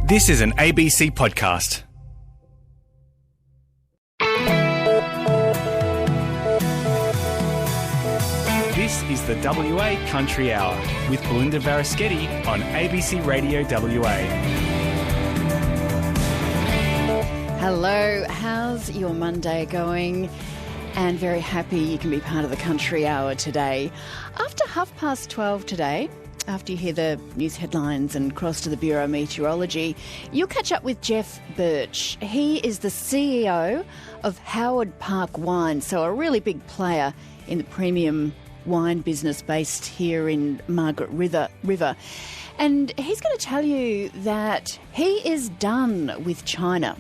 This is an ABC podcast. This is the WA Country Hour with Belinda Varaschetti on ABC Radio WA. Hello, how's your Monday going? And very happy you can be part of the Country Hour today. After 12:30 today, after you hear the news headlines and cross to the Bureau of Meteorology, you'll catch up with Jeff Birch. He is the CEO of Howard Park Wine, so a really big player in the premium wine business based here in Margaret River. And he's going to tell you that he is done with China.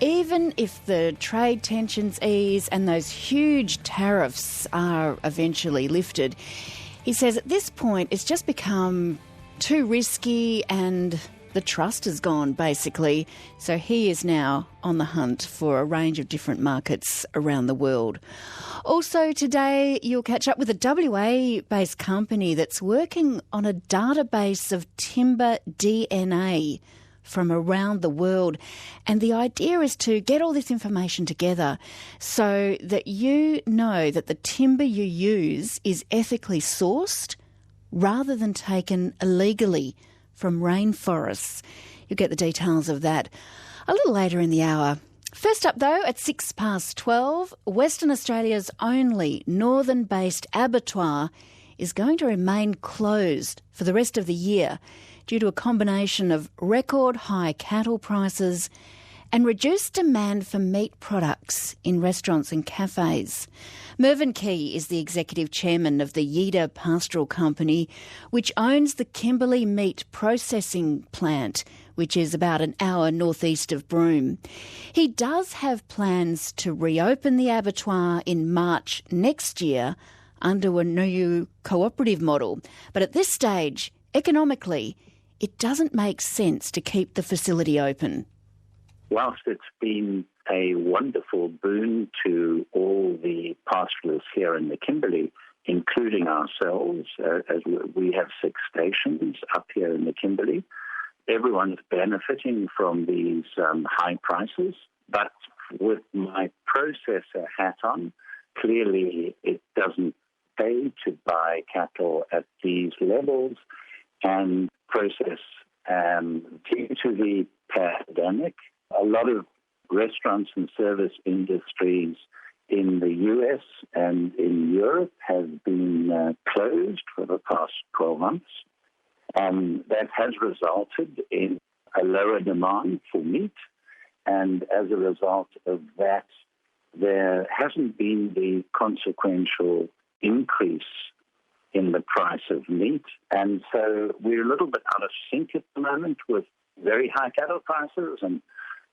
Even if the trade tensions ease and those huge tariffs are eventually lifted, he says at this point it's just become too risky and the trust is gone, basically. So he is now on the hunt for a range of different markets around the world. Also today, you'll catch up with a WA-based company that's working on a database of timber DNA from around the world. And the idea is to get all this information together so that you know that the timber you use is ethically sourced rather than taken illegally from rainforests. You'll get the details of that a little later in the hour. First up, though, at 12:06, Western Australia's only northern-based abattoir is going to remain closed for the rest of the year due to a combination of record high cattle prices and reduced demand for meat products in restaurants and cafes. Mervyn Key is the executive chairman of the Yida Pastoral Company, which owns the Kimberley Meat Processing Plant, which is about an hour northeast of Broome. He does have plans to reopen the abattoir in March next year under a new cooperative model. But at this stage, economically, it doesn't make sense to keep the facility open. Whilst it's been a wonderful boon to all the pastoralists here in the Kimberley, including ourselves, as we have 6 stations up here in the Kimberley, everyone's benefiting from these high prices. But with my processor hat on, clearly it doesn't pay to buy cattle at these levels and process. Due to the pandemic, a lot of restaurants and service industries in the US and in Europe have been closed for the past 12 months. That has resulted in a lower demand for meat. And as a result of that, there hasn't been the consequential increase in the price of meat. And so we're a little bit out of sync at the moment with very high cattle prices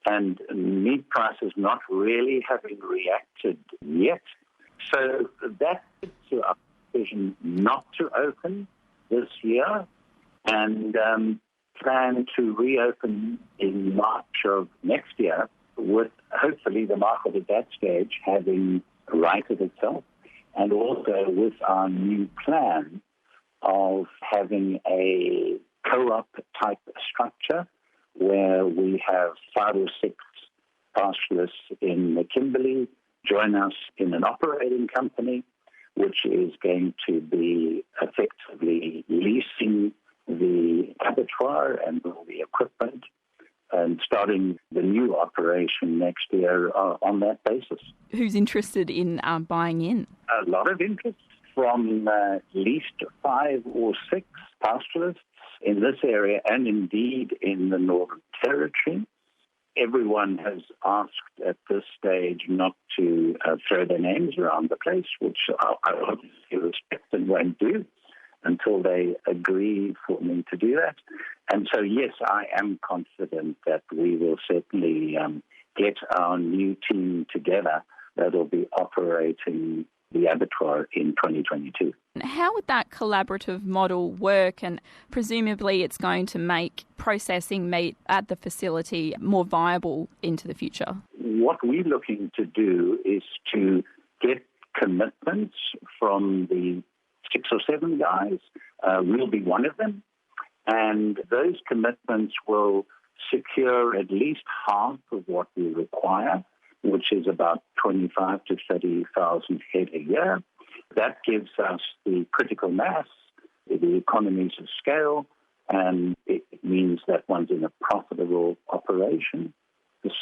and meat prices not really having reacted yet. So that led to our decision not to open this year and plan to reopen in March of next year, with hopefully the market at that stage having righted itself, and also with our new plan of having a co-op type structure where we have 5 or 6 pastoralists in the Kimberley join us in an operating company, which is going to be effectively leasing the abattoir and all the equipment and starting the new operation next year on that basis. Who's interested in buying in? A lot of interest from at least 5 or 6 pastoralists in this area and indeed in the Northern Territory. Everyone has asked at this stage not to throw their names around the place, which I obviously respect and won't do until they agree for me to do that. And so, yes, I am confident that we will certainly get our new team together that will be operating the abattoir in 2022. How would that collaborative model work? And presumably it's going to make processing meat at the facility more viable into the future. What we're looking to do is to get commitments from the 6 or 7 guys. We'll be one of them. And those commitments will secure at least half of what we require, which is about 25 to 30,000 head a year. That gives us the critical mass, the economies of scale, and it means that one's in a profitable operation.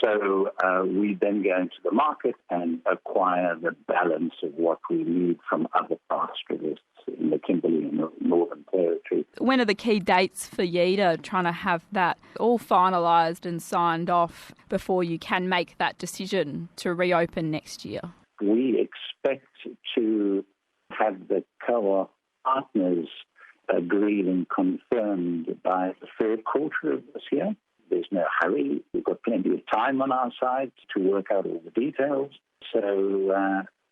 So we then go into the market and acquire the balance of what we need from other pastoralists in the Kimberley and Northern Territory. When are the key dates for YEDA, trying to have that all finalised and signed off before you can make that decision to reopen next year? We expect to have the co-op partners agreed and confirmed by the third quarter of this year. There's no hurry. We've got plenty of time on our side to work out all the details. So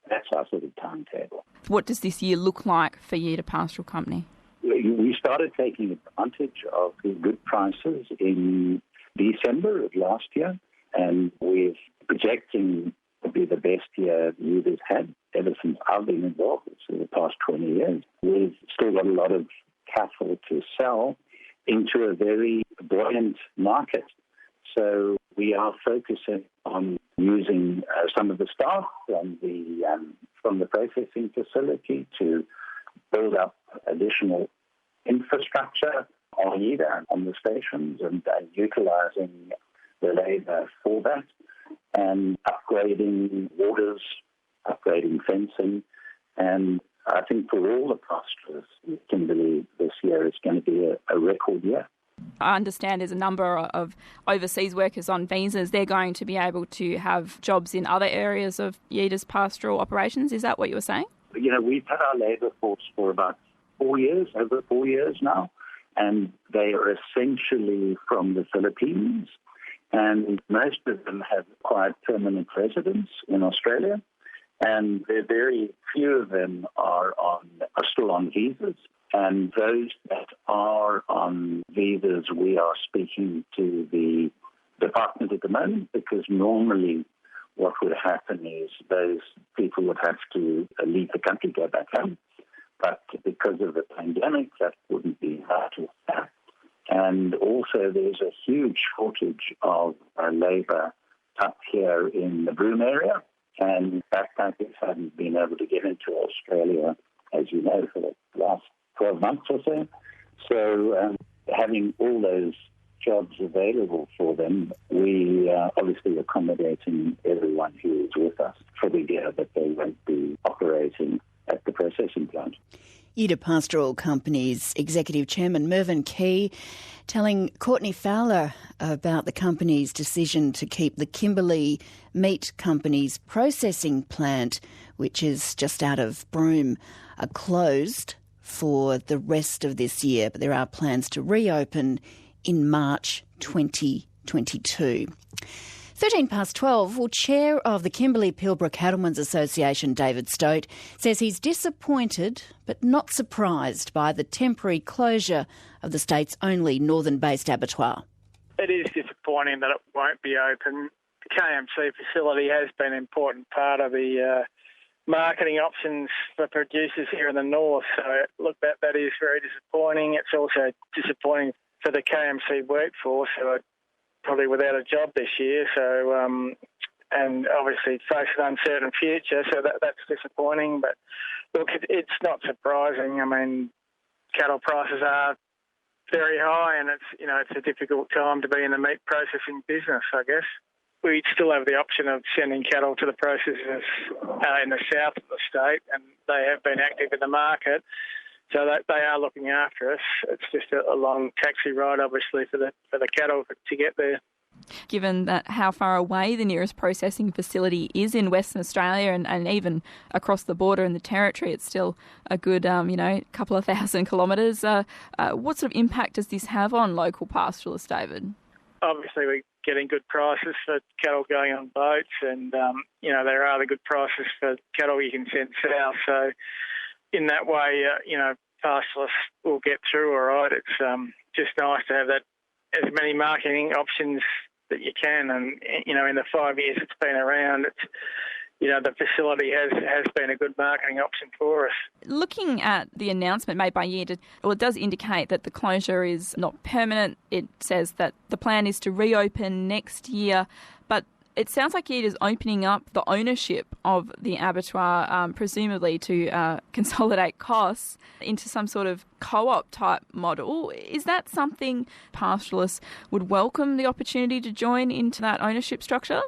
that's our sort of timetable. What does this year look like for YEDA Pastoral Company? We started taking advantage of the good prices in December of last year, and we're projecting to be the best year YEDA's had ever since I've been involved, so the past 20 years. We've still got a lot of cattle to sell into a very buoyant market. So we are focusing on using some of the staff from the processing facility to build up additional infrastructure on YEDA, on the stations, and utilising the labour for that, and upgrading waters, upgrading fencing, and I think for all the pastoralists in Kimberley this year, it's going to be a record year. I understand there's a number of overseas workers on visas. They're going to be able to have jobs in other areas of YEDA's pastoral operations. Is that what you were saying? You know, we've had our labour force for about 4 years, over 4 years now, and they are essentially from the Philippines, and most of them have acquired permanent residence in Australia, and very few of them are still on visas. And those that are on visas, we are speaking to the department at the moment, because normally what would happen is those people would have to leave the country, go back home. But because of the pandemic, that wouldn't be hard to have. And also there's a huge shortage of labour up here in the Broome area, and backpackers haven't been able to get into Australia, as you know, for the last 12 months or so. So having all those jobs available for them, we are obviously accommodating everyone who is with us for the year that they won't be operating at the processing plant. YEDA Pastoral Company's Executive Chairman Mervyn Key telling Courtney Fowler about the company's decision to keep the Kimberley Meat Company's processing plant, which is just out of Broome, closed for the rest of this year, but there are plans to reopen in March 2022. 12:13. Well, Chair of the Kimberley Pilbara Cattlemen's Association, David Stote, says he's disappointed but not surprised by the temporary closure of the state's only northern-based abattoir. It is disappointing that it won't be open. The KMC facility has been an important part of the marketing options for producers here in the north. So, look, that is very disappointing. It's also disappointing for the KMC workforce, who are probably without a job this year. So, and obviously face an uncertain future. So that's disappointing. But look, it's not surprising. I mean, cattle prices are very high, and it's a difficult time to be in the meat processing business, I guess. We still have the option of sending cattle to the processors in the south of the state, and they have been active in the market, so that they are looking after us. It's just a long taxi ride, obviously, for the cattle to get there. Given that how far away the nearest processing facility is in Western Australia and even across the border in the Territory, it's still a good, couple of thousand kilometres. What sort of impact does this have on local pastoralists, David? Obviously, we're getting good prices for cattle going on boats, and, there are the good prices for cattle you can send south. So in that way, pastoralists will get through all right. It's just nice to have that, as many marketing options that you can. And, in the 5 years it's been around, the facility has been a good marketing option for us. Looking at the announcement made by it does indicate that the closure is not permanent. It says that the plan is to reopen next year, but it sounds like it is opening up the ownership of the abattoir, presumably to consolidate costs into some sort of co-op type model. Is that something pastoralists would welcome the opportunity to join into that ownership structure?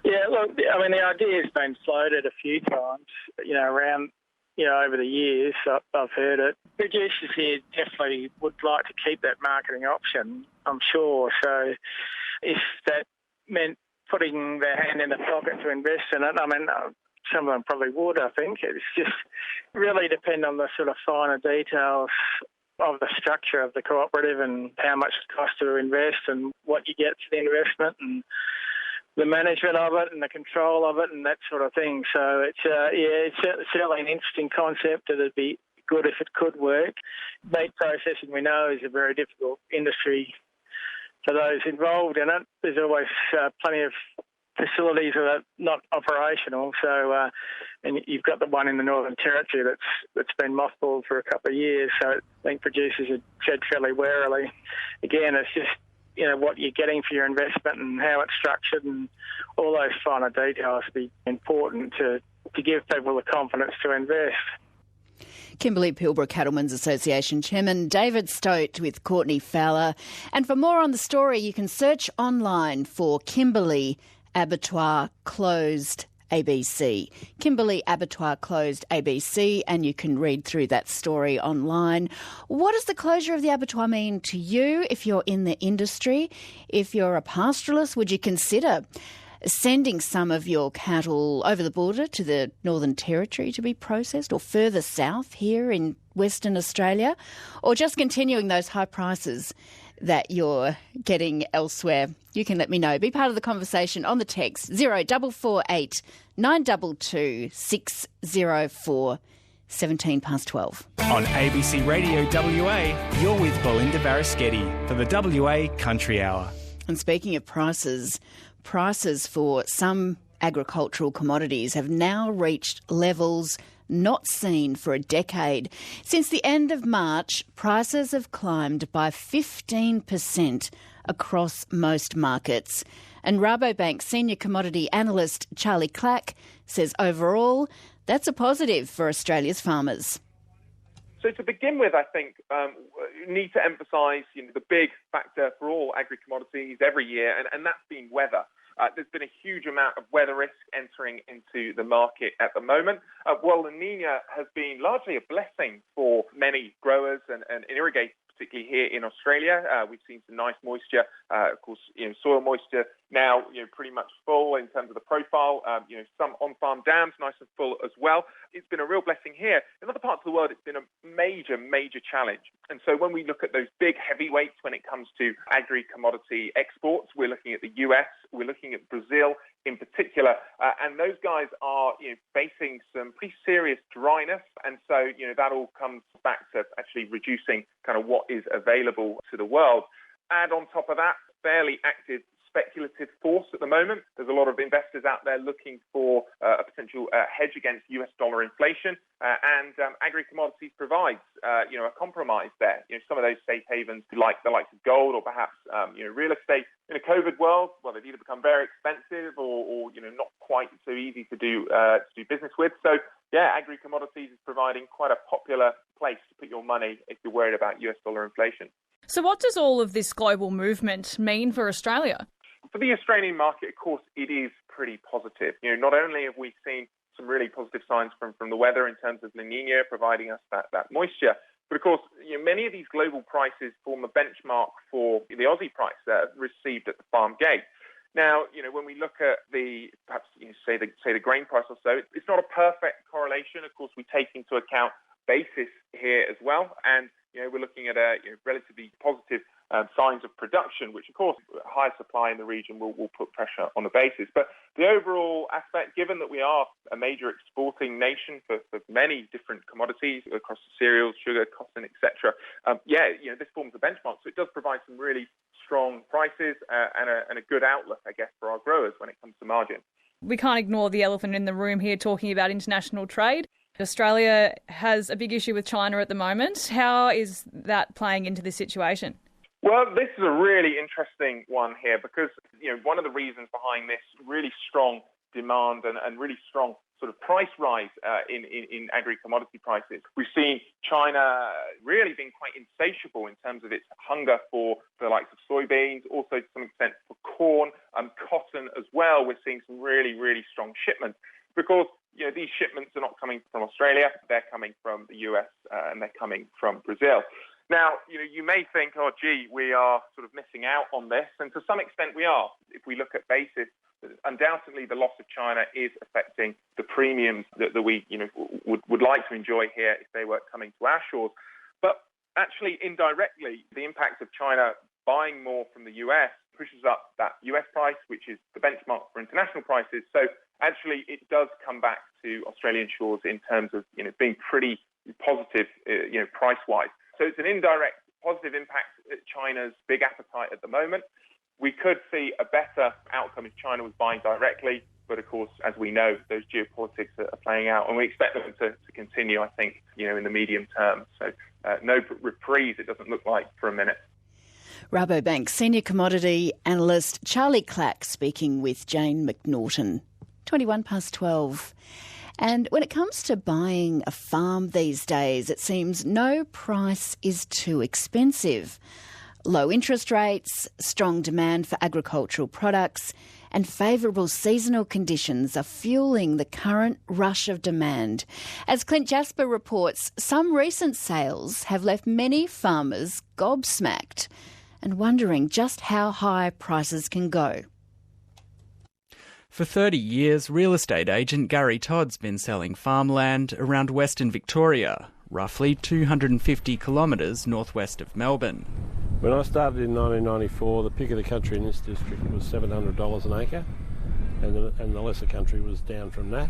Yeah, look, I mean, the idea has been floated a few times, around, over the years. I've heard it. Producers here definitely would like to keep that marketing option, I'm sure. So if that meant putting their hand in the pocket to invest in it, I mean, some of them probably would, I think. It's just really depend on the sort of finer details of the structure of the cooperative and how much it costs to invest and what you get for the investment and the management of it and the control of it and that sort of thing. So it's certainly an interesting concept. It'd be good if it could work. Meat processing, we know, is a very difficult industry for those involved in it. There's always plenty of facilities that are not operational. So, and you've got the one in the Northern Territory that's been mothballed for a couple of years. So I think producers are tread fairly warily. Again, it's just what you're getting for your investment and how it's structured and all those finer details would be important to give people the confidence to invest. Kimberley-Pilbara Cattlemen's Association Chairman David Stoat with Courtney Fowler. And for more on the story, you can search online for Kimberley Abattoir Closed ABC. Kimberley Abattoir Closed ABC, and you can read through that story online. What does the closure of the abattoir mean to you if you're in the industry? If you're a pastoralist, would you consider sending some of your cattle over the border to the Northern Territory to be processed, or further south here in Western Australia, or just continuing those high prices that you're getting elsewhere? You can let me know. Be part of the conversation on the text 0448 922 604 17 past 12. On ABC Radio WA, you're with Belinda Varaschetti for the WA Country Hour. And speaking of prices for some agricultural commodities have now reached levels not seen for a decade. Since the end of March, prices have climbed by 15% across most markets. And Rabobank senior commodity analyst Charlie Clack says overall, that's a positive for Australia's farmers. So to begin with, I think you need to emphasise the big factor for all agri-commodities every year, and that's been weather. There's been a huge amount of weather risk entering into the market at the moment. Well, La Niña has been largely a blessing for many growers and irrigators, particularly here in Australia. We've seen some nice moisture. Of course, soil moisture now, pretty much full in terms of the profile. Some on-farm dams nice and full as well. It's been a real blessing here. In other parts of the world, it's been a major, major challenge. And so when we look at those big heavyweights when it comes to agri-commodity exports, we're looking at the US, we're looking at Brazil in particular, and those guys are facing some pretty serious dryness. And so, that all comes back to actually reducing kind of what is available to the world. Add on top of that, fairly active speculative force at the moment. There's a lot of investors out there looking for a potential hedge against US dollar inflation, and agri-commodities provides a compromise there. Some of those safe havens, like the likes of gold or perhaps real estate, in a COVID world, well, they've either become very expensive or not quite so easy to do business with. So yeah, agri-commodities is providing quite a popular place to put your money if you're worried about US dollar inflation. So what does all of this global movement mean for Australia? For the Australian market, of course, it is pretty positive. Not only have we seen some really positive signs from the weather in terms of La Niña providing us that moisture, but of course, many of these global prices form a benchmark for the Aussie price received at the farm gate. Now, when we look at perhaps say the grain price or so, it's not a perfect correlation. Of course, we take into account basis here as well, and we're looking at a relatively positive signs of production, which of course high supply in the region will put pressure on the basis. But the overall aspect, given that we are a major exporting nation for many different commodities across the cereals, sugar, cotton, etc., this forms a benchmark. So it does provide some really strong prices and a good outlook, I guess, for our growers when it comes to margin. We can't ignore the elephant in the room here talking about international trade. Australia has a big issue with China at the moment. How is that playing into this situation? Well, this is a really interesting one here because, one of the reasons behind this really strong demand and really strong sort of price rise in agri-commodity prices. We've seen China really being quite insatiable in terms of its hunger for the likes of soybeans, also to some extent for corn and cotton as well. We're seeing some really, really strong shipments because these shipments are not coming from Australia, they're coming from the US and they're coming from Brazil. Now, you may think, we are sort of missing out on this, and to some extent we are. If we look at basis, undoubtedly the loss of China is affecting the premiums that we would like to enjoy here if they were coming to our shores. But actually, indirectly, the impact of China buying more from the US pushes up that US price, which is the benchmark for international prices. So actually, it does come back to Australian shores in terms of being pretty positive, price-wise. So it's an indirect positive impact at China's big appetite at the moment. We could see a better outcome if China was buying directly, but of course, as we know, those geopolitics are playing out, and we expect them to continue, I think, in the medium term. So no reprise, it doesn't look like, for a minute. Rabobank senior commodity analyst Charlie Clack speaking with Jane McNaughton. 12:21. And when it comes to buying a farm these days, it seems no price is too expensive. Low interest rates, strong demand for agricultural products and favourable seasonal conditions are fueling the current rush of demand. As Clint Jasper reports, some recent sales have left many farmers gobsmacked and wondering just how high prices can go. For 30 years, real estate agent Gary Todd's been selling farmland around Western Victoria, roughly 250 kilometres northwest of Melbourne. When I started in 1994, the pick of the country in this district was $700 an acre, and the lesser country was down from that.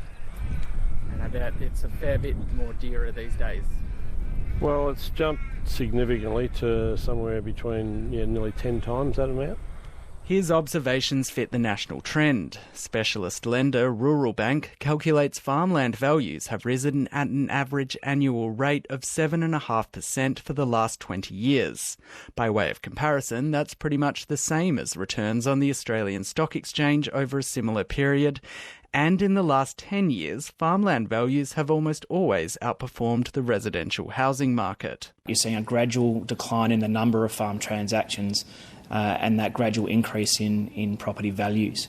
And I bet it's a fair bit more dearer these days. Well, it's jumped significantly to somewhere between nearly 10 times that amount. His observations fit the national trend. Specialist lender Rural Bank calculates farmland values have risen at an average annual rate of 7.5% for the last 20 years. By way of comparison, that's pretty much the same as returns on the Australian Stock Exchange over a similar period. And in the last 10 years, farmland values have almost always outperformed the residential housing market. You're seeing a gradual decline in the number of farm transactions and that gradual increase in property values.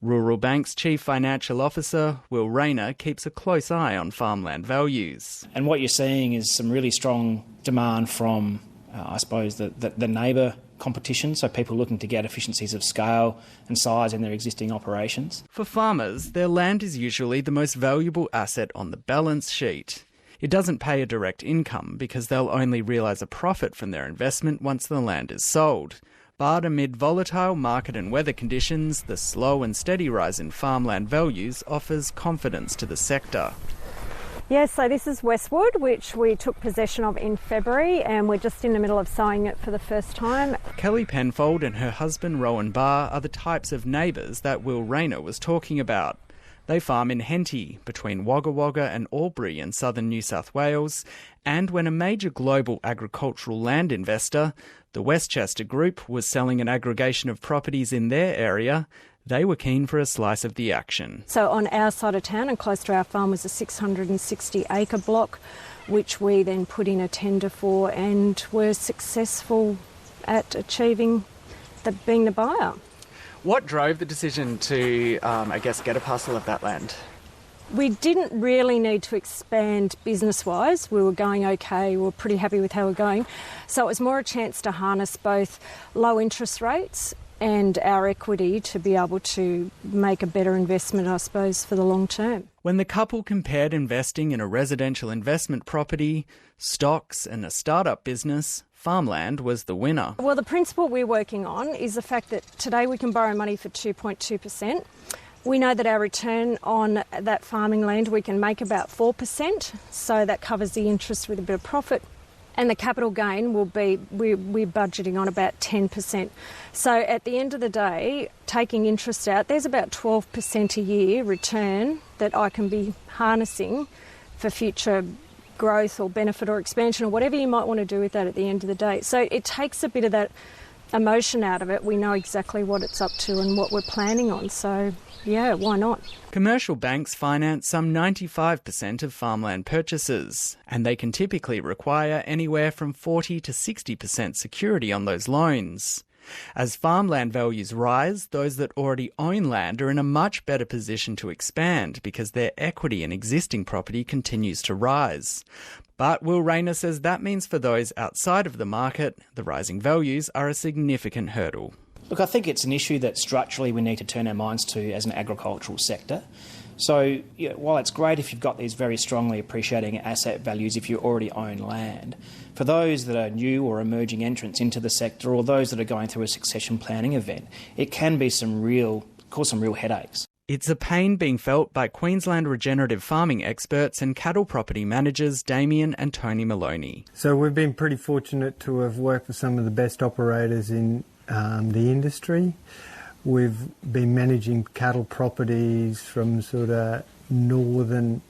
Rural Bank's Chief Financial Officer, Will Rayner, keeps a close eye on farmland values. And what you're seeing is some really strong demand from, the neighbour competition, so people looking to get efficiencies of scale and size in their existing operations. For farmers, their land is usually the most valuable asset on the balance sheet. It doesn't pay a direct income because they'll only realise a profit from their investment once the land is sold. But amid volatile market and weather conditions, the slow and steady rise in farmland values offers confidence to the sector. Yes, so this is Westwood, which we took possession of in February, and we're just in the middle of sowing it for the first time. Kelly Penfold and her husband Rowan Barr are the types of neighbours that Will Rayner was talking about. They farm in Henty, between Wagga Wagga and Albury in southern New South Wales, and when a major global agricultural land investor, the Westchester Group, was selling an aggregation of properties in their area, they were keen for a slice of the action. So on our side of town and close to our farm was a 660-acre block, which we then put in a tender for and were successful at achieving being the buyer. What drove the decision to, get a parcel of that land? We didn't really need to expand business-wise. We were going okay. We were pretty happy with how we were going. So it was more a chance to harness both low interest rates and our equity to be able to make a better investment, I suppose, for the long term. When the couple compared investing in a residential investment property, stocks and a startup business, farmland was the winner. Well, the principle we're working on is the fact that today we can borrow money for 2.2%. We know that our return on that farming land we can make about 4%, so that covers the interest with a bit of profit. And the capital gain will be, we're budgeting on about 10%. So at the end of the day, taking interest out, there's about 12% a year return that I can be harnessing for future growth or benefit or expansion or whatever you might want to do with that at the end of the day. So it takes a bit of that emotion out of it. We know exactly what it's up to and what we're planning on. So, yeah, why not? Commercial banks finance some 95% of farmland purchases, and they can typically require anywhere from 40 to 60% security on those loans. As farmland values rise, those that already own land are in a much better position to expand because their equity in existing property continues to rise. But Will Rayner says that means for those outside of the market, the rising values are a significant hurdle. Look, I think it's an issue that structurally we need to turn our minds to as an agricultural sector. So while it's great if you've got these very strongly appreciating asset values if you already own land, for those that are new or emerging entrants into the sector or those that are going through a succession planning event, it can be cause some real headaches. It's a pain being felt by Queensland regenerative farming experts and cattle property managers Damien and Tony Maloney. So we've been pretty fortunate to have worked with some of the best operators in the industry. We've been managing cattle properties from sort of northern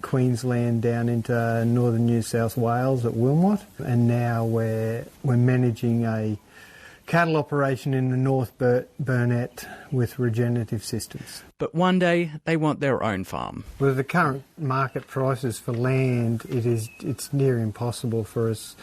Queensland down into northern New South Wales at Wilmot, and now we're managing a cattle operation in the North Burnett with regenerative systems. But one day they want their own farm. With the current market prices for land, it's near impossible for us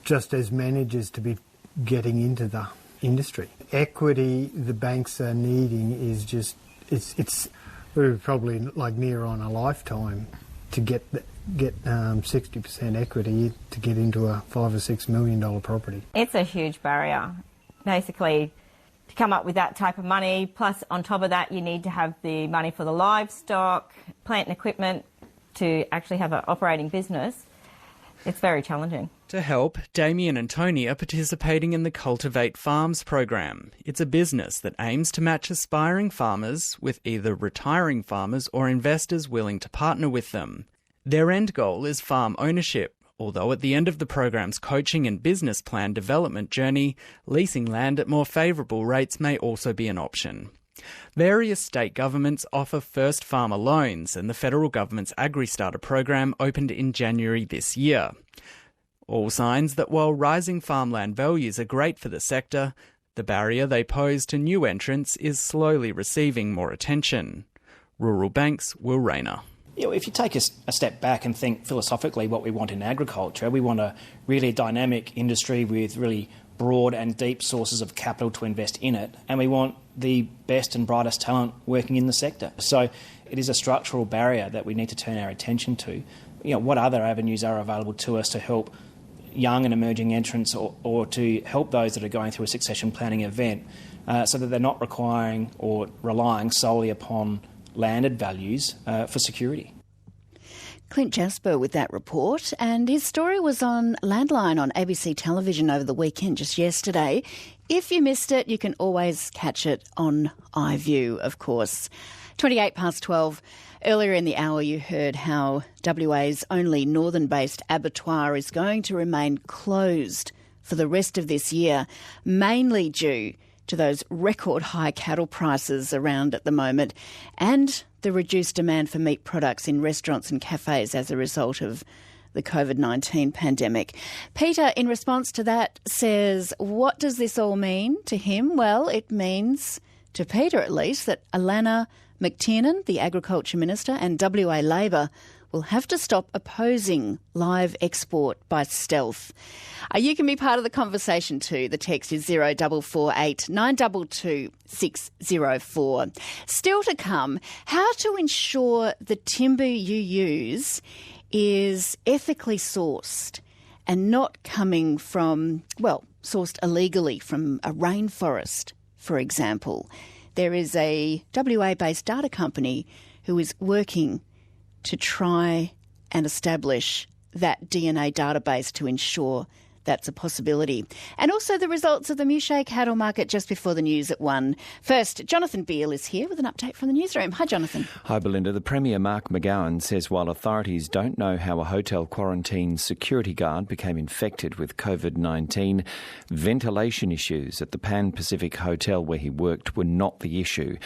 just as managers to be getting into the industry. Equity the banks are needing is just it's probably like near on a lifetime to get 60% equity to get into a $5 or $6 million property. It's a huge barrier. Basically, to come up with that type of money, plus on top of that you need to have the money for the livestock, plant and equipment to actually have an operating business. It's very challenging. To help, Damien and Tony are participating in the Cultivate Farms program. It's a business that aims to match aspiring farmers with either retiring farmers or investors willing to partner with them. Their end goal is farm ownership, although at the end of the program's coaching and business plan development journey, leasing land at more favourable rates may also be an option. Various state governments offer first farmer loans, and the federal government's AgriStarter program opened in January this year. All signs that while rising farmland values are great for the sector, the barrier they pose to new entrants is slowly receiving more attention. Rural Bank's Will Rayner. If you take a step back and think philosophically what we want in agriculture, we want a really dynamic industry with really broad and deep sources of capital to invest in it, and we want the best and brightest talent working in the sector. So it is a structural barrier that we need to turn our attention to. What other avenues are available to us to help young and emerging entrants or to help those that are going through a succession planning event so that they're not requiring or relying solely upon landed values for security. Clint Jasper with that report, and his story was on Landline on ABC television over the weekend, just yesterday. If you missed it, you can always catch it on iView, of course. 12:28. Earlier in the hour you heard how WA's only northern-based abattoir is going to remain closed for the rest of this year, mainly due to those record high cattle prices around at the moment and the reduced demand for meat products in restaurants and cafes as a result of the COVID-19 pandemic. Peter, in response to that, says, what does this all mean to him? Well, it means, to Peter at least, that Alana McTiernan, the Agriculture Minister, and WA Labor will have to stop opposing live export by stealth. You can be part of the conversation too. The text is 0448 922 604. Still to come, how to ensure the timber you use is ethically sourced and not coming from, sourced illegally from a rainforest, for example. There is a WA-based data company who is working to try and establish that DNA database to ensure that's a possibility. And also the results of the Mushey cattle market just before the news at 1. First, Jonathan Beale is here with an update from the newsroom. Hi, Jonathan. Hi, Belinda. The Premier, Mark McGowan, says while authorities don't know how a hotel quarantine security guard became infected with COVID-19, ventilation issues at the Pan Pacific Hotel where he worked were not the issue.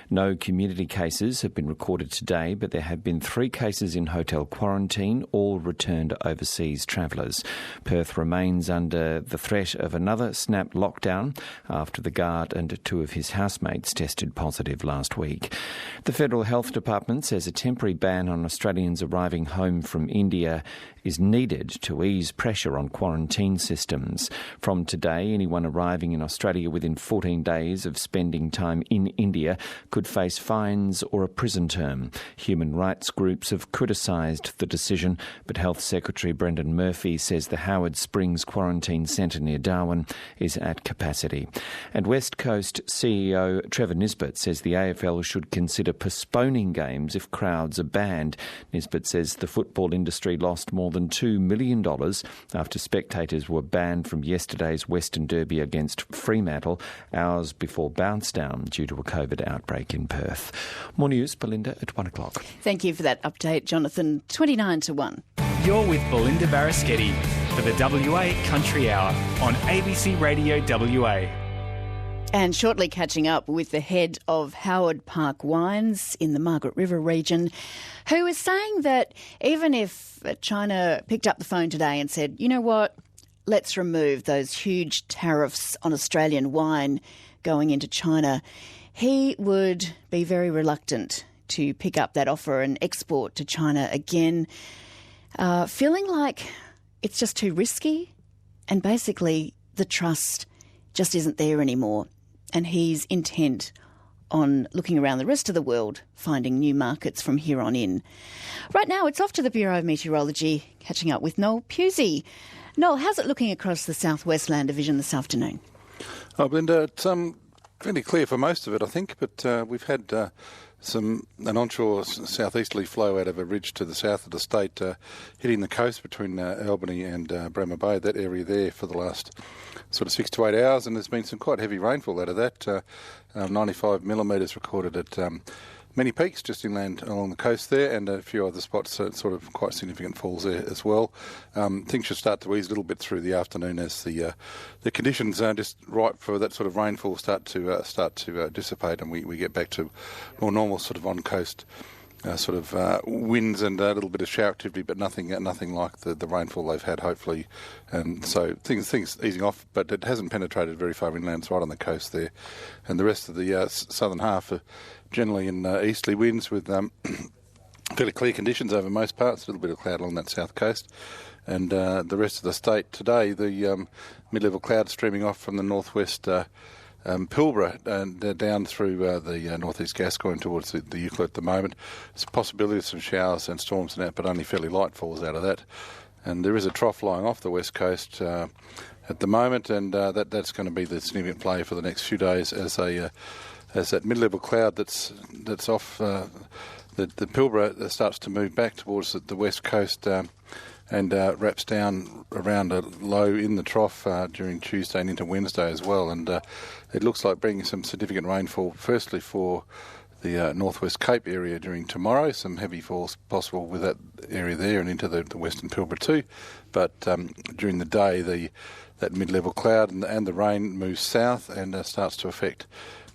No community cases have been recorded today, but there have been 3 cases in hotel quarantine, all returned overseas travellers. Perth remains under the threat of another snap lockdown after the guard and 2 of his housemates tested positive last week. The Federal Health Department says a temporary ban on Australians arriving home from India is needed to ease pressure on quarantine systems. From today, anyone arriving in Australia within 14 days of spending time in India could face fines or a prison term. Human rights groups have criticised the decision, but Health Secretary Brendan Murphy says the Howard Springs Quarantine Centre near Darwin is at capacity. And West Coast CEO Trevor Nisbet says the AFL should consider postponing games if crowds are banned. Nisbet says the football industry lost more than $2 million after spectators were banned from yesterday's Western Derby against Fremantle, hours before Bouncedown due to a COVID outbreak in Perth. More news, Belinda, at 1 o'clock. Thank you for that update, Jonathan. 29 to 1. You're with Belinda Baraschetti for the WA Country Hour on ABC Radio WA. And shortly catching up with the head of Howard Park Wines in the Margaret River region, who is saying that even if China picked up the phone today and said, you know what, let's remove those huge tariffs on Australian wine going into China, he would be very reluctant to pick up that offer and export to China again, feeling like it's just too risky and basically the trust just isn't there anymore. And he's intent on looking around the rest of the world, finding new markets from here on in. Right now, it's off to the Bureau of Meteorology, catching up with Noel Pusey. Noel, how's it looking across the Southwest Land Division this afternoon? Oh, Belinda, it's fairly clear for most of it, I think, but we've had an onshore southeasterly flow out of a ridge to the south of the state hitting the coast between Albany and Bremer Bay, that area there, for the last sort of 6 to 8 hours, and there's been some quite heavy rainfall out of that. 95 millimetres recorded at many peaks just inland along the coast there, and a few other spots, sort of quite significant falls there as well. Things should start to ease a little bit through the afternoon as the conditions are just right for that sort of rainfall start to dissipate, and we get back to more normal sort of on-coast winds and a little bit of shower activity, but nothing like the rainfall they've had, hopefully. And so things easing off, but it hasn't penetrated very far inland. It's right on the coast there, and the rest of the southern half are generally in easterly winds with fairly clear conditions over most parts. A little bit of cloud along that south coast, and the rest of the state today, the mid-level cloud streaming off from the northwest Pilbara and down through the northeast Gascoyne towards the Euclid at the moment. There's a possibility of some showers and storms and that, but only fairly light falls out of that. And there is a trough lying off the west coast at the moment, and that's going to be the significant play for the next few days as that mid-level cloud that's off the Pilbara starts to move back towards the west coast and wraps down around a low in the trough during Tuesday and into Wednesday as well. And it looks like bringing some significant rainfall, firstly for the northwest Cape area during tomorrow. Some heavy falls possible with that area there and into the western Pilbara too. But during the day, that mid-level cloud and the rain moves south and starts to affect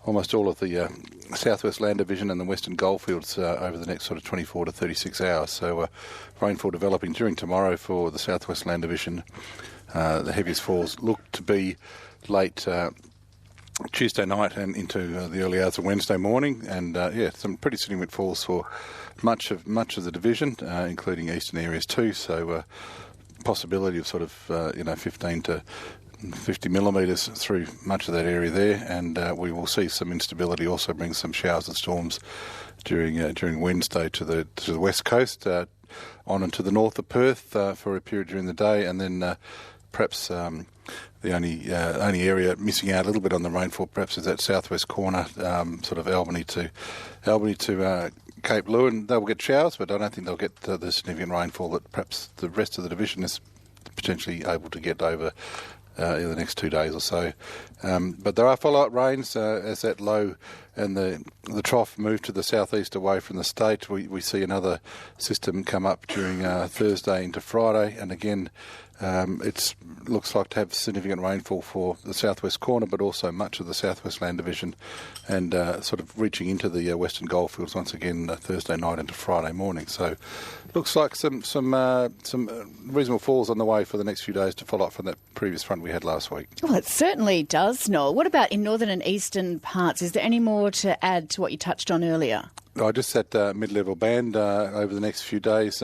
almost all of the Southwest Land Division and the Western Goldfields over the next sort of 24 to 36 hours. So rainfall developing during tomorrow for the Southwest Land Division. The heaviest falls look to be late Tuesday night and into the early hours of Wednesday morning, and some pretty significant falls for much of the division, including eastern areas too. So possibility of sort of 15 to 50 millimetres through much of that area there, and we will see some instability also bring some showers and storms during Wednesday to the west coast, on and to the north of Perth for a period during the day, and then perhaps the only area missing out a little bit on the rainfall perhaps is that southwest corner, sort of Albany to Cape Leeuwin. They will get showers, but I don't think they'll get the significant rainfall that perhaps the rest of the division is potentially able to get over in the next 2 days or so. But there are follow-up rains as that low and the trough move to the southeast away from the state. We see another system come up during Thursday into Friday, and again it looks like to have significant rainfall for the southwest corner, but also much of the southwest land division, and sort of reaching into the western goldfields once again Thursday night into Friday morning. So looks like some reasonable falls on the way for the next few days to follow up from that previous front we had last week. Well, it certainly does, Noel. What about in northern and eastern parts? Is there any more to add to what you touched on earlier? Just that mid-level band over the next few days.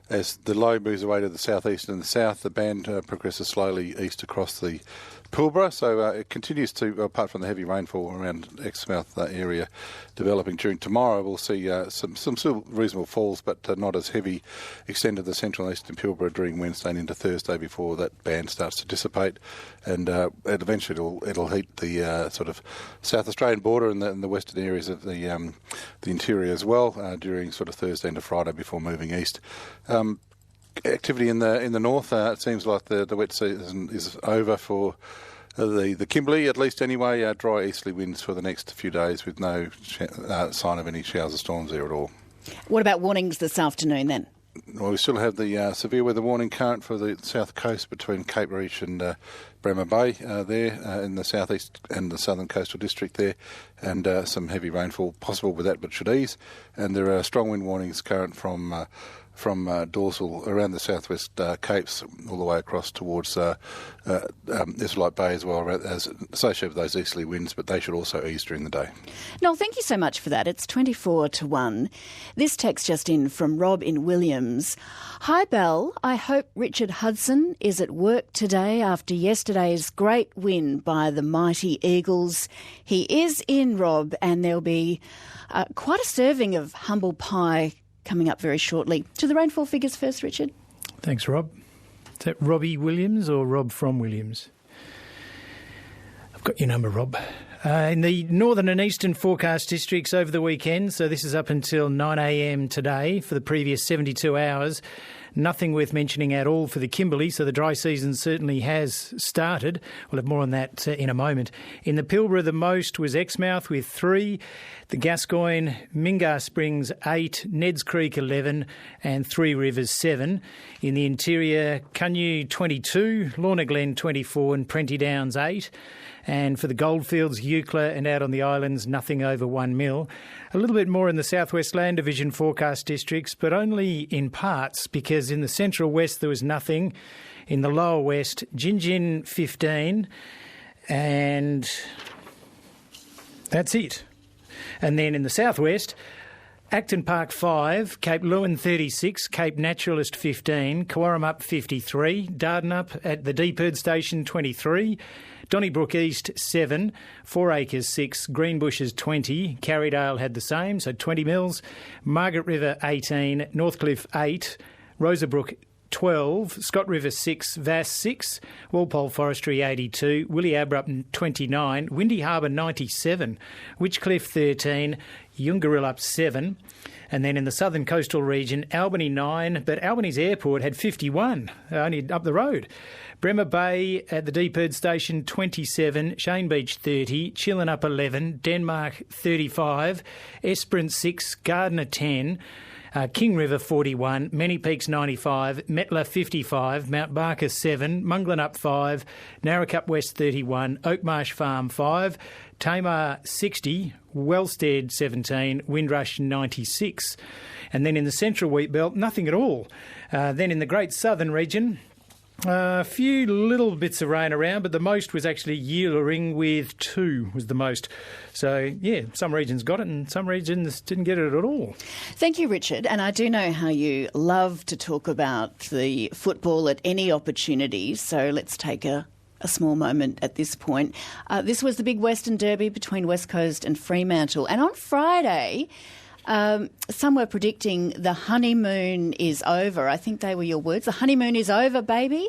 As the low moves away to the southeast and the south, the band progresses slowly east across the Pilbara, so it continues to, apart from the heavy rainfall around Exmouth area developing during tomorrow, we'll see some still reasonable falls, but not as heavy, extend to the central and eastern Pilbara during Wednesday and into Thursday before that band starts to dissipate, and eventually it'll heat the sort of South Australian border and the western areas of the interior as well during sort of Thursday into Friday before moving east. Activity in the north, it seems like the wet season is over for the Kimberley, at least anyway. Dry easterly winds for the next few days with no sign of any showers or storms there at all. What about warnings this afternoon then? Well, we still have the severe weather warning current for the south coast between Cape Reach and Bremer Bay there in the southeast and the southern coastal district there, and some heavy rainfall possible with that, but should ease. And there are strong wind warnings current from dorsal around the southwest Capes all the way across towards Israelite Bay as well, as associated with those easterly winds, but they should also ease during the day. Noel, thank you so much for that. It's 24 to 1. This text just in from Rob in Williams. Hi, Belle. I hope Richard Hudson is at work today after yesterday's great win by the mighty Eagles. He is in, Rob, and there'll be quite a serving of humble pie coming up very shortly. To the rainfall figures first, Richard. Thanks, Rob. Is that Robbie Williams or Rob from Williams? I've got your number, Rob. In the northern and eastern forecast districts over the weekend, so this is up until 9 a.m. today for the previous 72 hours, nothing worth mentioning at all for the Kimberley, so the dry season certainly has started. We'll have more on that in a moment. In the Pilbara, the most was Exmouth with 3, the Gascoyne, Mingar Springs 8, Ned's Creek 11 and 3 Rivers 7. In the interior, Cunyu 22, Lorna Glen 24 and Prenty Downs 8. And for the goldfields, Eucla and out on the islands, nothing over 1 mil. A little bit more in the Southwest Land Division forecast districts, but only in parts, because in the Central West there was nothing. In the Lower West, Gingin 15, and that's it. And then in the Southwest, Acton Park 5, Cape Leeuwin 36, Cape Naturalist 15, Cowarum 53, Dardanup at the Deeperd Station 23, Donnybrook East 7, 4 Acres 6, Greenbushes 20, Carrydale had the same, so 20 mils, Margaret River 18, Northcliffe 8, Rosabrook 12, Scott River 6, Vass 6, Walpole Forestry 82, Willie Abrup 29, Windy Harbour 97, Witchcliff 13, Yungarillup 7, and then in the southern coastal region, Albany 9, but Albany's airport had 51, only up the road. Bremer Bay at the Deeperd Station 27, Shane Beach 30, Chillinup 11, Denmark 35, Esperance 6, Gardner 10, King River 41, Many Peaks 95, Metla 55, Mount Barker 7, Munglanup 5, Narrackup West 31, Oakmarsh Farm 5, Tamar 60, Wellstead 17, Windrush 96. And then in the central wheat belt, nothing at all. Then in the Great Southern region, a few little bits of rain around, but the most was actually Yeilering with 2 was the most. So, yeah, some regions got it and some regions didn't get it at all. Thank you, Richard. And I do know how you love to talk about the football at any opportunity, so let's take a small moment at this point. This was the big Western Derby between West Coast and Fremantle. And on Friday, some were predicting the honeymoon is over. I think they were your words. The honeymoon is over, baby,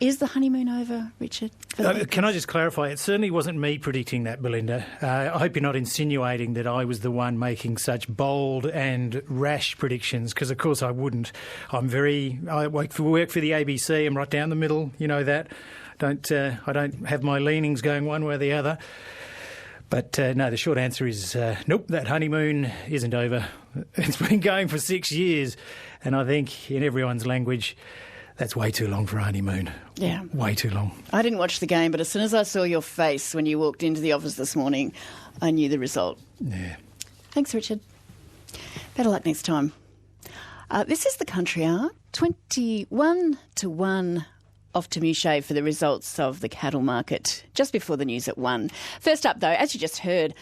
Is the honeymoon over, Richard? Can I just clarify? It certainly wasn't me predicting that, Belinda. I hope you're not insinuating that I was the one making such bold and rash predictions, because of course I wouldn't. I work for the ABC. I'm right down the middle. You know that. I don't have my leanings going one way or the other. But no, the short answer is nope, that honeymoon isn't over. It's been going for 6 years, and I think in everyone's language, that's way too long for a honeymoon. Yeah. Way too long. I didn't watch the game, but as soon as I saw your face when you walked into the office this morning, I knew the result. Yeah. Thanks, Richard. Better luck next time. This is the Country Hour. 21-1 off to Mouchet for the results of the cattle market just before the news at 1. First up, though, as you just heard,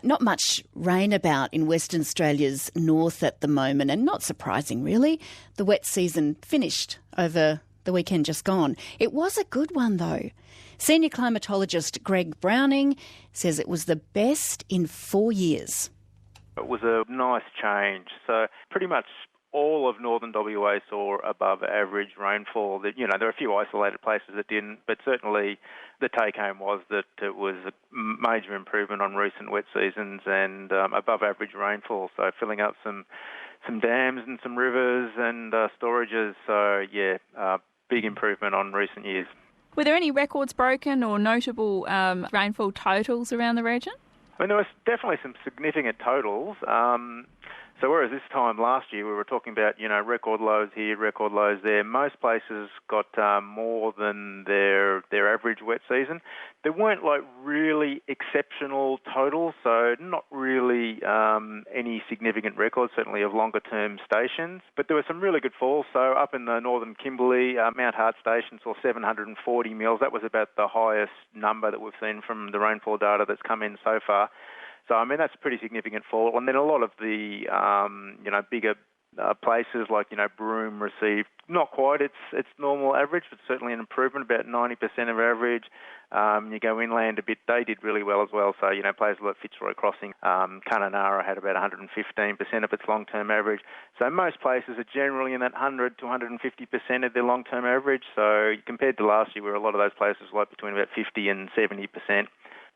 not much rain about in Western Australia's north at the moment, and not surprising, really. The wet season finished over the weekend just gone. It was a good one, though. Senior climatologist Greg Browning says it was the best in 4 years. It was a nice change. So pretty much all of northern WA saw above average rainfall. There are a few isolated places that didn't, but certainly the take-home was that it was a major improvement on recent wet seasons and above average rainfall, so filling up some dams and some rivers and storages. So, big improvement on recent years. Were there any records broken or notable rainfall totals around the region? I mean, there was definitely some significant totals. So whereas this time last year we were talking about, record lows here, record lows there, most places got more than their average wet season. There weren't really exceptional totals, so not really any significant records, certainly of longer term stations. But there were some really good falls. So up in the northern Kimberley, Mount Hart Station saw 740 mils. That was about the highest number that we've seen from the rainfall data that's come in so far. So, I mean, that's a pretty significant fall. And then a lot of the, bigger places like, Broome received not quite its normal average, but certainly an improvement, about 90% of average. You go inland a bit, they did really well as well. So, places like Fitzroy Crossing, Kununurra had about 115% of its long-term average. So most places are generally in that 100 to 150% of their long-term average. So compared to last year, where a lot of those places were between about 50 and 70%,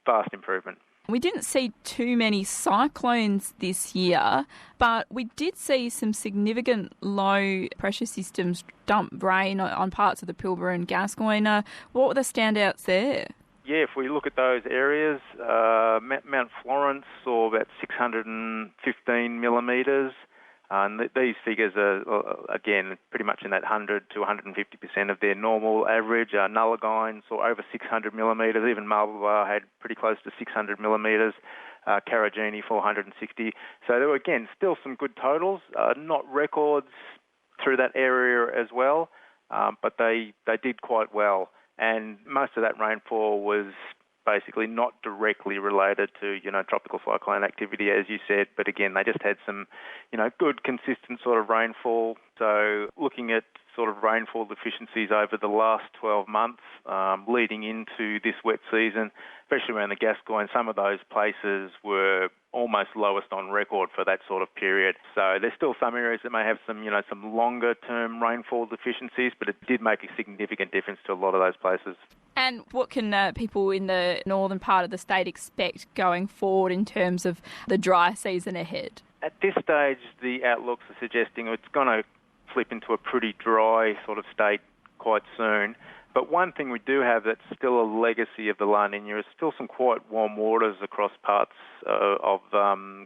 vast improvement. We didn't see too many cyclones this year, but we did see some significant low pressure systems dump rain on parts of the Pilbara and Gascoyne. What were the standouts there? Yeah, if we look at those areas, Mount Florence saw about 615 millimetres. And these figures are, again, pretty much in that 100 to 150% of their normal average. Nullagine saw over 600 millimetres. Even Marlborough had pretty close to 600 millimetres. Karajini, 460. So there were, again, still some good totals. Not records through that area as well, but they did quite well. And most of that rainfall was basically not directly related to, tropical cyclone activity, as you said, but again, they just had some, good, consistent sort of rainfall. So looking at sort of rainfall deficiencies over the last 12 months, leading into this wet season, especially around the Gascoyne, some of those places were almost lowest on record for that sort of period. So there's still some areas that may have some, some longer-term rainfall deficiencies, but it did make a significant difference to a lot of those places. And what can people in the northern part of the state expect going forward in terms of the dry season ahead? At this stage, the outlooks are suggesting it's going to flip into a pretty dry sort of state quite soon. But one thing we do have that's still a legacy of the La Nina is still some quite warm waters across parts of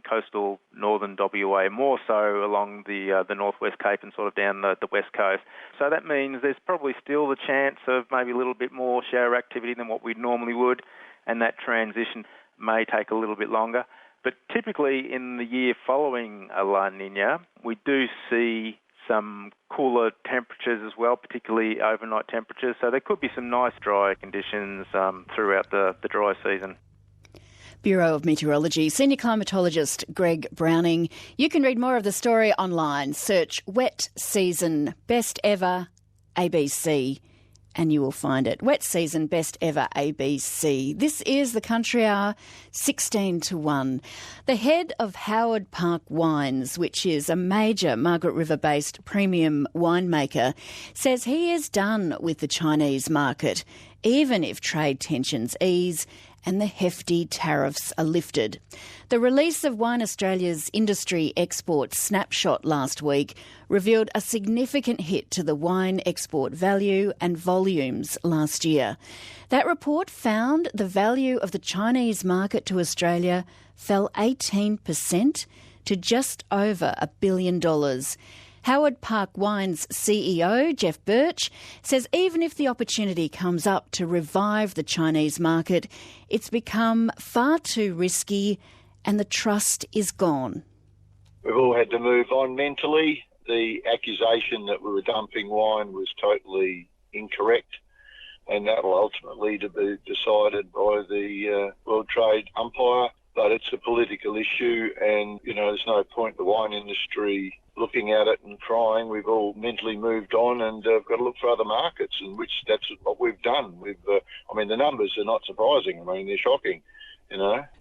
coastal northern WA, more so along the northwest Cape and sort of down the west coast. So that means there's probably still the chance of maybe a little bit more shower activity than what we normally would, and that transition may take a little bit longer. But typically in the year following a La Nina, we do see some cooler temperatures as well, particularly overnight temperatures. So there could be some nice dry conditions throughout the dry season. Bureau of Meteorology Senior Climatologist Greg Browning. You can read more of the story online. Search Wet Season Best Ever ABC and you will find it. Wet season, best ever ABC. This is the Country Hour, 16 to 1. The head of Howard Park Wines, which is a major Margaret River-based premium winemaker, says he is done with the Chinese market, even if trade tensions ease and the hefty tariffs are lifted. The release of Wine Australia's industry export snapshot last week revealed a significant hit to the wine export value and volumes last year. That report found the value of the Chinese market to Australia fell 18% to just over $1 billion. Howard Park Wine's CEO, Jeff Birch, says even if the opportunity comes up to revive the Chinese market, it's become far too risky and the trust is gone. We've all had to move on mentally. The accusation that we were dumping wine was totally incorrect, and that will ultimately to be decided by the World Trade umpire. But it's a political issue, and, there's no point in the wine industry looking at it and crying. We've all mentally moved on and got to look for other markets, in which that's what we've done. The numbers are not surprising. They're shocking,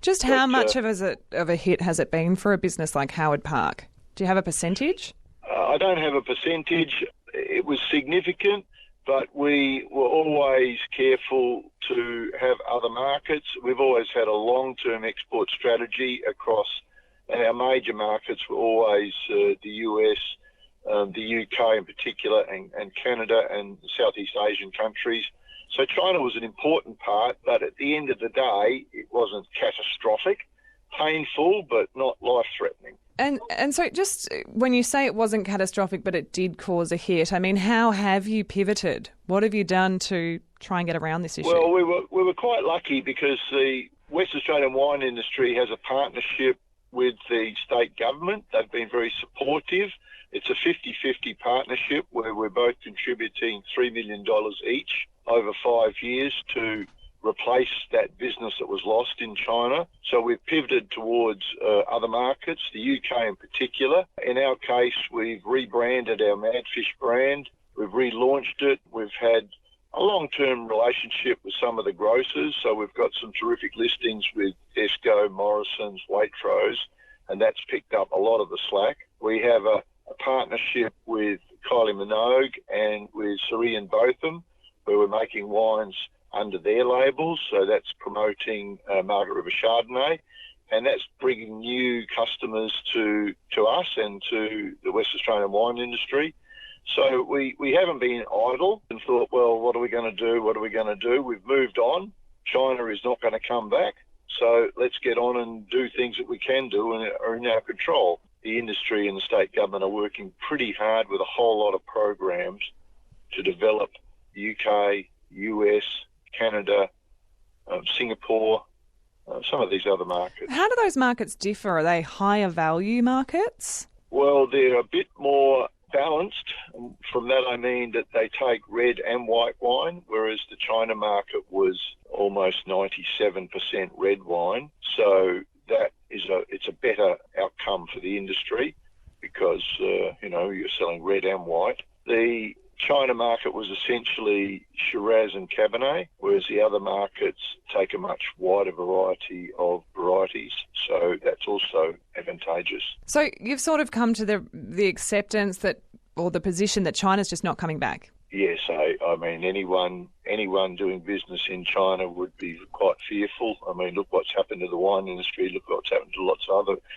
Just how much of a hit has it been for a business like Howard Park? Do you have a percentage? I don't have a percentage. It was significant, but we were always careful to have other markets. We've always had a long-term export strategy across, and our major markets were always the US, the UK in particular, and Canada and Southeast Asian countries. So China was an important part, but at the end of the day, it wasn't catastrophic, painful, but not life-threatening. And so just when you say it wasn't catastrophic, but it did cause a hit, how have you pivoted? What have you done to try and get around this issue? Well, we were quite lucky because the West Australian wine industry has a partnership with the state government. They've been very supportive. It's a 50-50 partnership where we're both contributing $3 million each over 5 years to replace that business that was lost in China. So we've pivoted towards other markets, the UK in particular. In our case, we've rebranded our Madfish brand. We've relaunched it. We've had a long-term relationship with some of the grocers. So we've got some terrific listings with Tesco, Morrison's, Waitrose, and that's picked up a lot of the slack. We have a partnership with Kylie Minogue and with Surrey and Botham, where we're making wines under their labels, so that's promoting Margaret River Chardonnay, and that's bringing new customers to us and to the West Australian wine industry. So we haven't been idle and thought, well, what are we going to do? What are we going to do? We've moved on. China is not going to come back, so let's get on and do things that we can do and are in our control. The industry and the state government are working pretty hard with a whole lot of programs to develop the UK, US, Canada, Singapore, some of these other markets. How do those markets differ? Are they higher value markets? Well, they're a bit more balanced. From that I mean that they take red and white wine, whereas the China market was almost 97% red wine. So that is it's a better outcome for the industry because, you're selling red and white. The China market was essentially Shiraz and Cabernet, whereas the other markets take a much wider variety of varieties. So that's also advantageous. So you've sort of come to the acceptance that, or the position that China's just not coming back? Yes, I mean, anyone doing business in China would be quite fearful. I mean, look what's happened to the wine industry, look what's happened to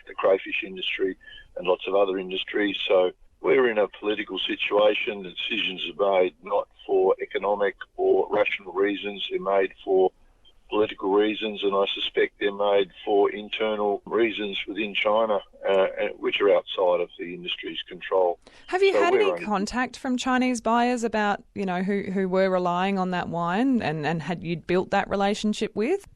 the crayfish industry and lots of other industries. So we're in a political situation. The decisions are made not for economic or rational reasons. They're made for political reasons, and I suspect they're made for internal reasons within China, which are outside of the industry's control. Have you had any contact from Chinese buyers about, who were relying on that wine and had you built that relationship with?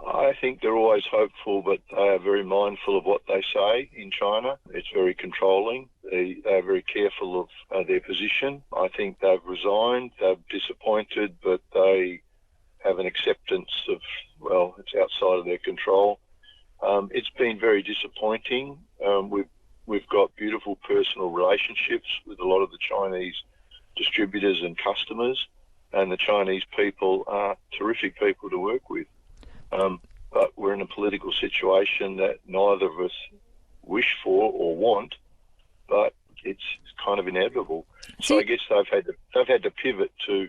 I think they're always hopeful, but they are very mindful of what they say in China. It's very controlling. They are very careful of their position. I think they've resigned. They're disappointed, but they have an acceptance of, well, it's outside of their control. It's been very disappointing. We've got beautiful personal relationships with a lot of the Chinese distributors and customers. and the Chinese people are terrific people to work with. But we're in a political situation that neither of us wish for or want, but it's kind of inevitable. So I guess they've had to pivot to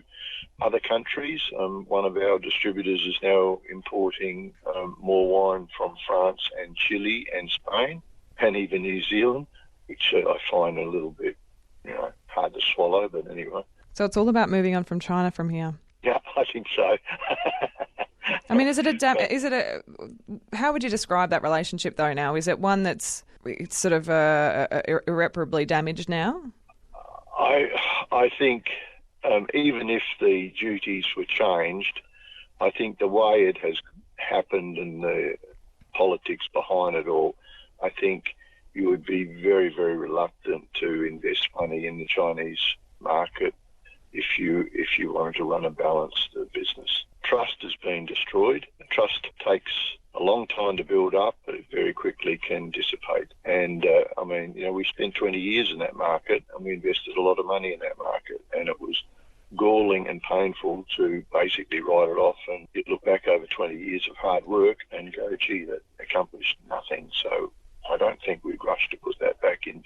other countries. One of our distributors is now importing more wine from France and Chile and Spain and even New Zealand, which I find a little bit, hard to swallow. But anyway. So it's all about moving on from China from here. Yeah, I think so. I mean, how would you describe that relationship though now? Is it one that's sort of irreparably damaged now? I think even if the duties were changed, I think the way it has happened and the politics behind it all, I think you would be very, very reluctant to invest money in the Chinese market if you wanted to run a balanced business. Trust has been destroyed. Trust takes a long time to build up, but it very quickly can dissipate. And, we spent 20 years in that market and we invested a lot of money in that market, and it was galling and painful to basically write it off, and you'd look back over 20 years of hard work and go, gee, that accomplished nothing. So I don't think we'd rush to put that back in,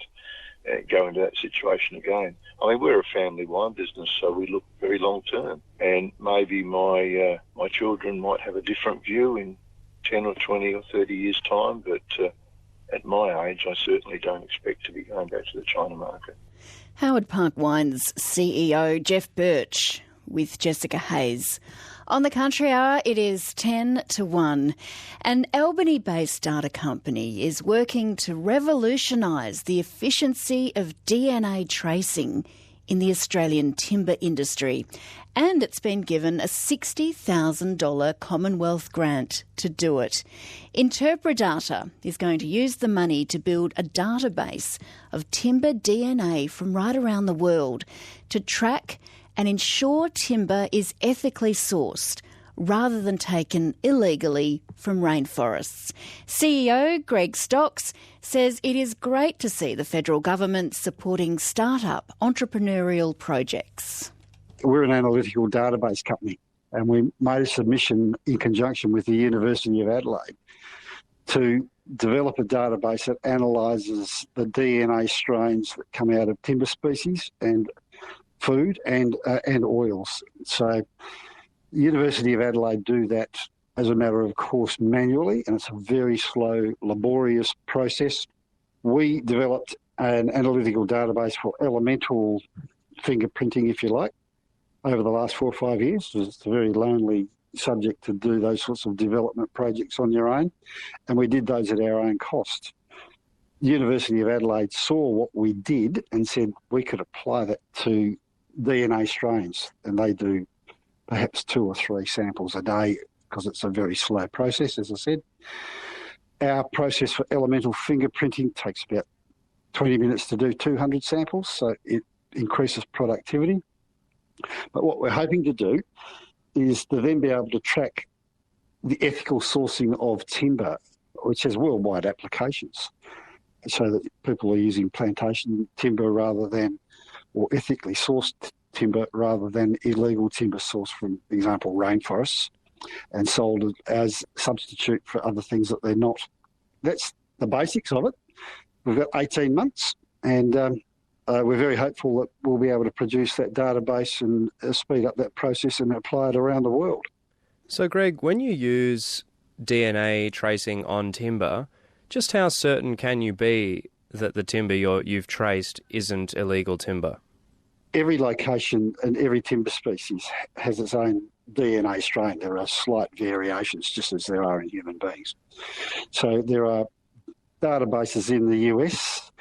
go into that situation again. I mean, we're a family wine business, so we look very long term, and maybe my children might have a different view in 10 or 20 or 30 years' time, but at my age, I certainly don't expect to be going back to the China market. Howard Park Wine's CEO, Jeff Birch, with Jessica Hayes. On the Country Hour, it is 10 to 1. An Albany-based data company is working to revolutionise the efficiency of DNA tracing in the Australian timber industry, and it's been given a $60,000 Commonwealth grant to do it. Interpredata is going to use the money to build a database of timber DNA from right around the world to track and ensure timber is ethically sourced rather than taken illegally from rainforests. CEO Greg Stocks says it is great to see the federal government supporting start-up entrepreneurial projects. We're an analytical database company, and we made a submission in conjunction with the University of Adelaide to develop a database that analyses the DNA strains that come out of timber species and food and oils. So the University of Adelaide do that as a matter of course manually, and it's a very slow, laborious process. We developed an analytical database for elemental fingerprinting, if you like, over the last 4 or 5 years. It's a very lonely subject to do those sorts of development projects on your own, and we did those at our own cost. The University of Adelaide saw what we did and said we could apply that to DNA strains, and they do perhaps 2 or 3 samples a day because it's a very slow process, as I said. Our process for elemental fingerprinting takes about 20 minutes to do 200 samples, so it increases productivity. But what we're hoping to do is to then be able to track the ethical sourcing of timber, which has worldwide applications, so that people are using plantation timber rather than, or ethically sourced timber rather than illegal timber sourced from, for example, rainforests, and sold as substitute for other things that they're not. That's the basics of it. We've got 18 months, and we're very hopeful that we'll be able to produce that database and speed up that process and apply it around the world. So, Greg, when you use DNA tracing on timber, just how certain can you be that the timber you've traced isn't illegal timber? Every location and every timber species has its own DNA strain. There are slight variations, just as there are in human beings. So there are databases in the US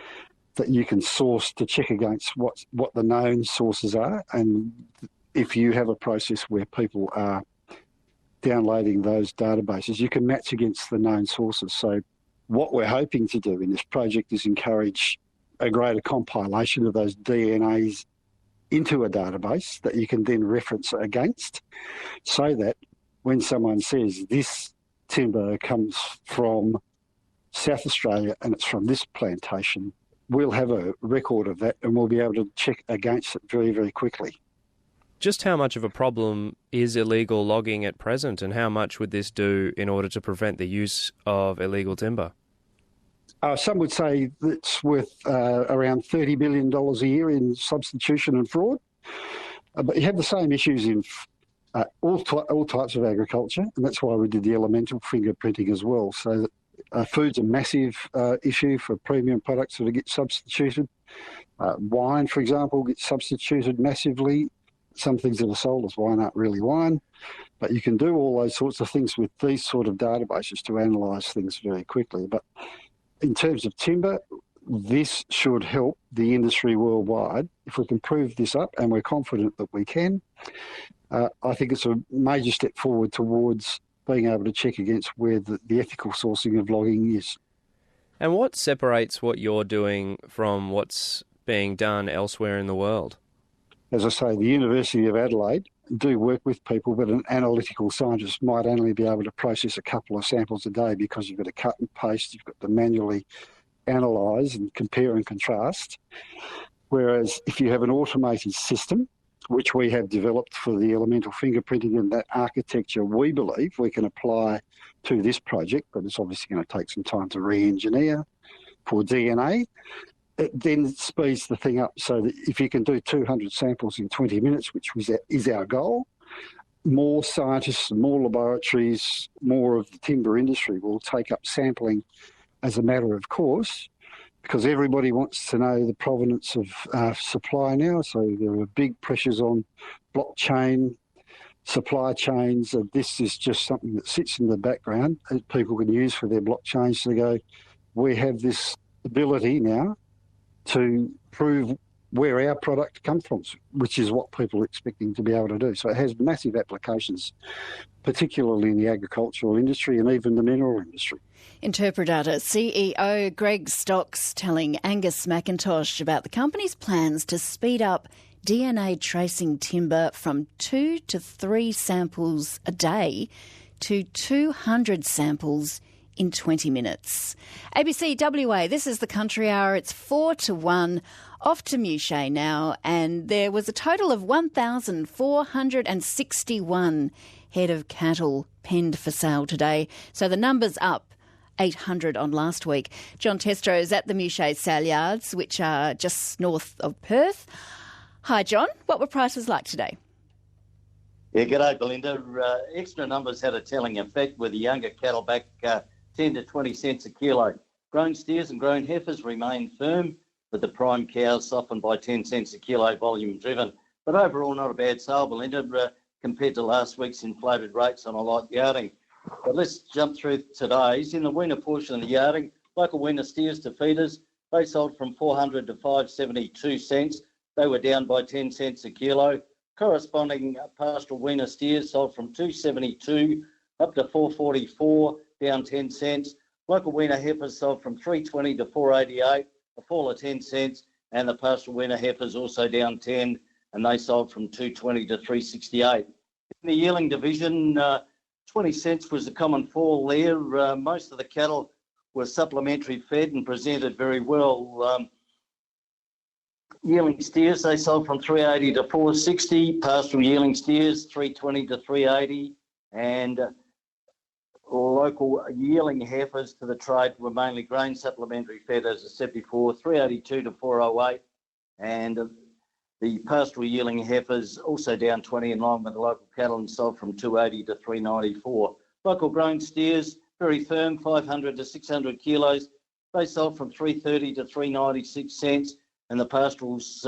that you can source to check against what the known sources are. And if you have a process where people are downloading those databases, you can match against the known sources. So what we're hoping to do in this project is encourage a greater compilation of those DNAs into a database that you can then reference against, so that when someone says this timber comes from South Australia and it's from this plantation, we'll have a record of that and we'll be able to check against it very, very quickly. Just how much of a problem is illegal logging at present, and how much would this do in order to prevent the use of illegal timber? Some would say it's worth around $30 billion a year in substitution and fraud. But you have the same issues in all types of agriculture, and that's why we did the elemental fingerprinting as well. So that food's a massive issue for premium products that get substituted. Wine, for example, gets substituted massively. Some things that are sold as wine aren't really wine, but you can do all those sorts of things with these sort of databases to analyse things very quickly. But in terms of timber, this should help the industry worldwide. If we can prove this up, and we're confident that we can, I think it's a major step forward towards being able to check against where the ethical sourcing of logging is. And what separates what you're doing from what's being done elsewhere in the world? As I say, the University of Adelaide do work with people, but an analytical scientist might only be able to process a couple of samples a day because you've got to cut and paste, you've got to manually analyse and compare and contrast. Whereas if you have an automated system, which we have developed for the elemental fingerprinting, and that architecture we believe we can apply to this project, but it's obviously going to take some time to re-engineer for DNA. It then speeds the thing up so that if you can do 200 samples in 20 minutes, which is our goal, more scientists, more laboratories, more of the timber industry will take up sampling as a matter of course, because everybody wants to know the provenance of supply now. So there are big pressures on blockchain, supply chains. This is just something that sits in the background that people can use for their blockchains to go, we have this ability now to prove where our product comes from, which is what people are expecting to be able to do. So it has massive applications, particularly in the agricultural industry and even the mineral industry. Interpredata CEO Greg Stocks telling Angus McIntosh about the company's plans to speed up DNA tracing timber from 2 to 3 samples a day to 200 samples in 20 minutes. ABC WA, this is the Country Hour. It's 4 to 1. Off to Muche now, and there was a total of 1,461 head of cattle penned for sale today. So the number's up 800 on last week. John Testrow is at the Muche sale yards, which are just north of Perth. Hi, John. What were prices like today? Yeah, g'day, Belinda. Extra numbers had a telling effect with the younger cattle back 10 to 20 cents a kilo. Grown steers and grown heifers remain firm, but the prime cows softened by 10 cents a kilo, volume driven. But overall, not a bad sale, Belinda, compared to last week's inflated rates on a light yarding. But let's jump through today's. In the weaner portion of the yarding, local weaner steers to feeders, they sold from 400 to 572 cents. They were down by 10 cents a kilo. Corresponding pastoral weaner steers sold from 272 up to 444, down 10 cents. Local weaner heifers sold from 320 to 488, a fall of 10 cents. And the pastoral weaner heifers also down 10, and they sold from 220 to 368. In the yearling division, 20 cents was the common fall there. Most of the cattle were supplementary fed and presented very well. Yearling steers, they sold from 380 to 460. Pastoral yearling steers, 320 to 380. And local yearling heifers to the trade were mainly grain supplementary fed, as I said before, 382 to 408. And the pastoral yearling heifers also down 20 in line with the local cattle and sold from 280 to 394. Local grown steers, very firm, 500 to 600 kilos. They sold from 330 to 396 cents, and the pastorals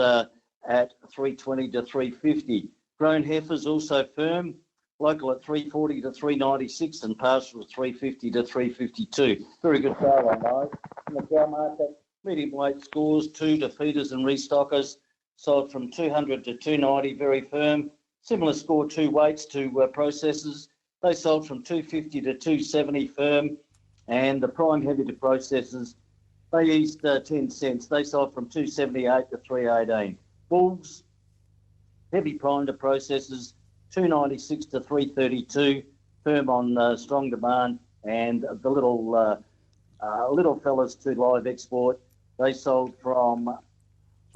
at 320 to 350. Grown heifers also firm, local at 340 to 396 and pastoral 350 to 352. Very good sale on those. In the cow market, medium weight scores, 2 to feeders and restockers, sold from 200 to 290, very firm. Similar score, 2 weights to processors. They sold from 250 to 270 firm. And the prime heavy to processors, they eased 10 cents. They sold from 278 to 318. Bulls, heavy prime to processors, 296 to 332, firm on strong demand. And the little fellas to live export, they sold from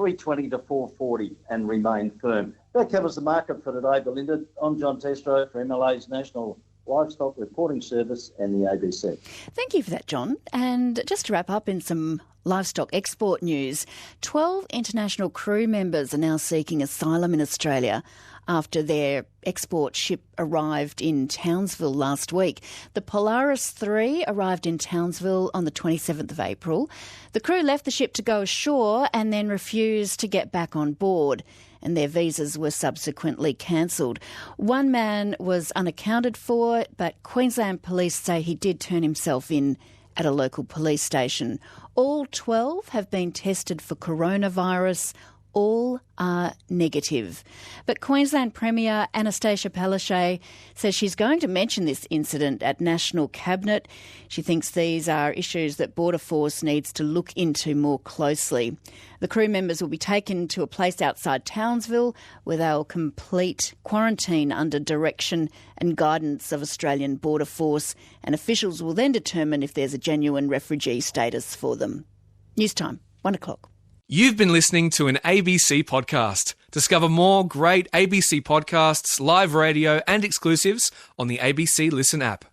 320 to 440 and remain firm. That covers the market for today, Belinda. I'm John Testro for MLA's National Livestock Reporting Service and the ABC. Thank you for that, John. And just to wrap up in some livestock export news, 12 international crew members are now seeking asylum in Australia after their export ship arrived in Townsville last week. The Polaris 3 arrived in Townsville on the 27th of April. The crew left the ship to go ashore and then refused to get back on board, and their visas were subsequently cancelled. One man was unaccounted for, but Queensland police say he did turn himself in at a local police station. All 12 have been tested for coronavirus. All are negative. But Queensland Premier Anastasia Palaszczuk says she's going to mention this incident at National Cabinet. She thinks these are issues that Border Force needs to look into more closely. The crew members will be taken to a place outside Townsville where they'll complete quarantine under direction and guidance of Australian Border Force, and officials will then determine if there's a genuine refugee status for them. News time, 1 o'clock. You've been listening to an ABC podcast. Discover more great ABC podcasts, live radio and exclusives on the ABC Listen app.